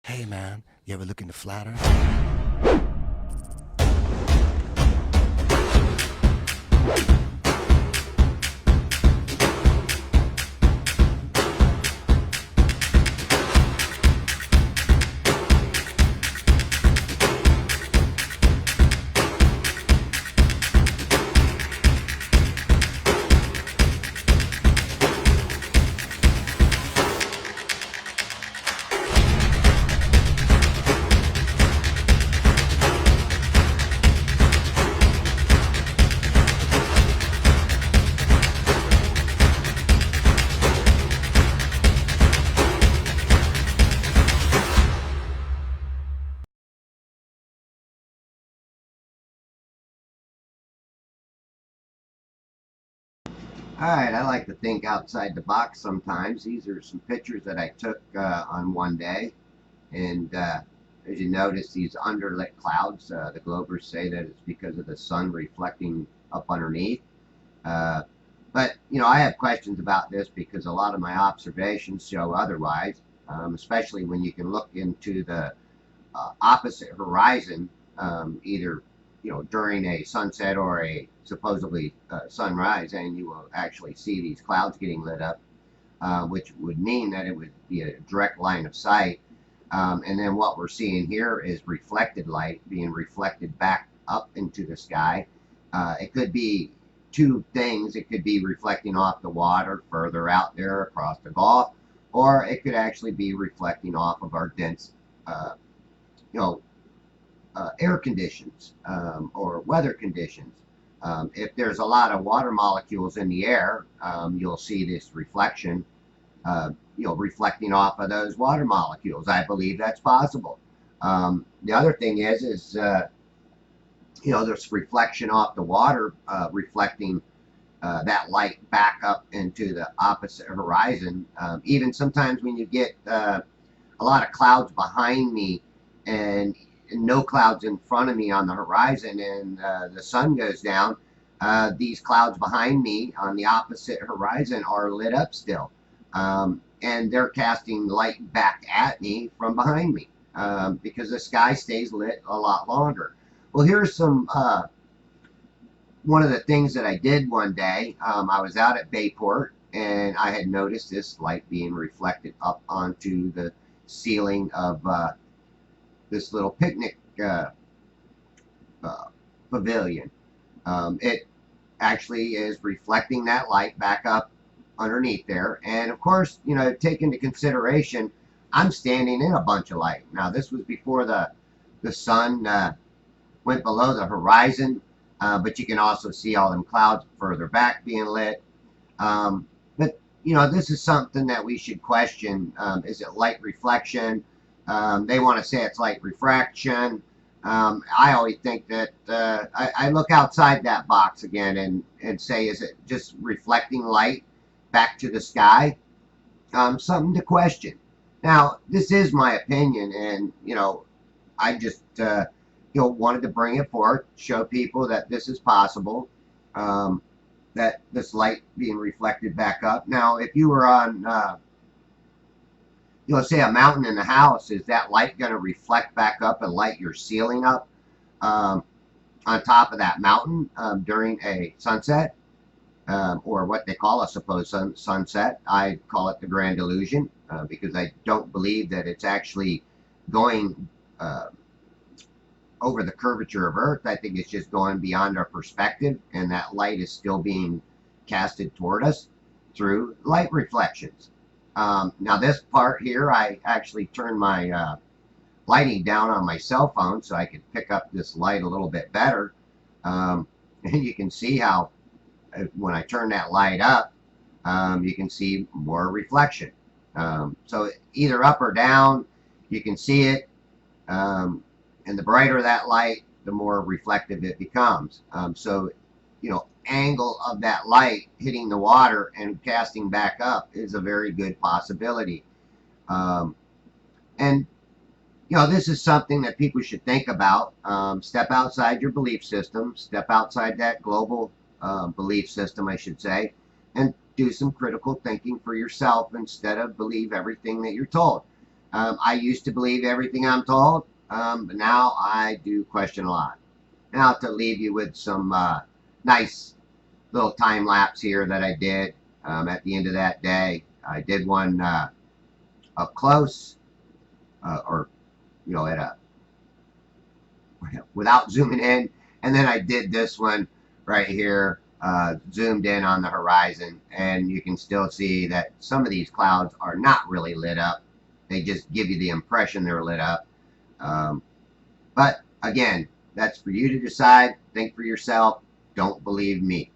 Hey man, you ever look into flat Earth? All right, I like to think outside the box sometimes. These are some pictures that I took on one day. And as you notice, these underlit clouds, the Globers say that it's because of the sun reflecting up underneath. Uh, but I have questions about this because a lot of my observations show otherwise, especially when you can look into the opposite horizon, either during a sunset or a supposedly sunrise, and you will actually see these clouds getting lit up, which would mean that it would be a direct line of sight. And then what we're seeing here is reflected light being reflected back up into the sky. It could be two things. It could be reflecting off the water further out there across the Gulf, or it could actually be reflecting off of our dense uh, you know, air conditions or weather conditions. If there's a lot of water molecules in the air, you'll see this reflection, reflecting off of those water molecules. I believe that's possible. The other thing is this reflection off the water, reflecting that light back up into the opposite horizon. Even sometimes when you get a lot of clouds behind me and no clouds in front of me on the horizon, and the sun goes down, these clouds behind me on the opposite horizon are lit up still. And they're casting light back at me from behind me because the sky stays lit a lot longer. Well, here's some one of the things that I did one day. I was out at Bayport and I had noticed this light being reflected up onto the ceiling of this little picnic uh, pavilion. It actually is reflecting that light back up underneath there. And of course, take into consideration, I'm standing in a bunch of light. Now, this was before the sun went below the horizon, but you can also see all them clouds further back being lit. But this is something that we should question. Is it light reflection? They want to say it's light refraction. I always think that I look outside that box again and say, is it just reflecting light back to the sky? Something to question. Now, this is my opinion, and I just wanted to bring it forth, show people that this is possible. That this light being reflected back up. Now, if you were on, say a mountain in the house, is that light going to reflect back up and light your ceiling up um, on top of that mountain during a sunset? Or what they call a supposed sunset. I call it the grand illusion because I don't believe that it's actually going uh, over the curvature of Earth. I think it's just going beyond our perspective, and that light is still being casted toward us through light reflections. Now, this part here, I actually turned my lighting down on my cell phone so I could pick up this light a little bit better. And you can see how when I turn that light up, you can see more reflection. So either up or down, you can see it. And the brighter that light, the more reflective it becomes. So angle of that light hitting the water and casting back up is a very good possibility. Um, and this is something that people should think about. Step outside your belief system, step outside that global belief system, I should say, and do some critical thinking for yourself instead of believe everything that you're told. I used to believe everything I'm told, but now I do question a lot. Now to leave you with some nice little time lapse here that I did at the end of that day. I did one up close, or at a without zooming in, and then I did this one right here, zoomed in on the horizon, and you can still see that some of these clouds are not really lit up. They just give you the impression they're lit up. But again, that's for you to decide. Think for yourself. Don't believe me.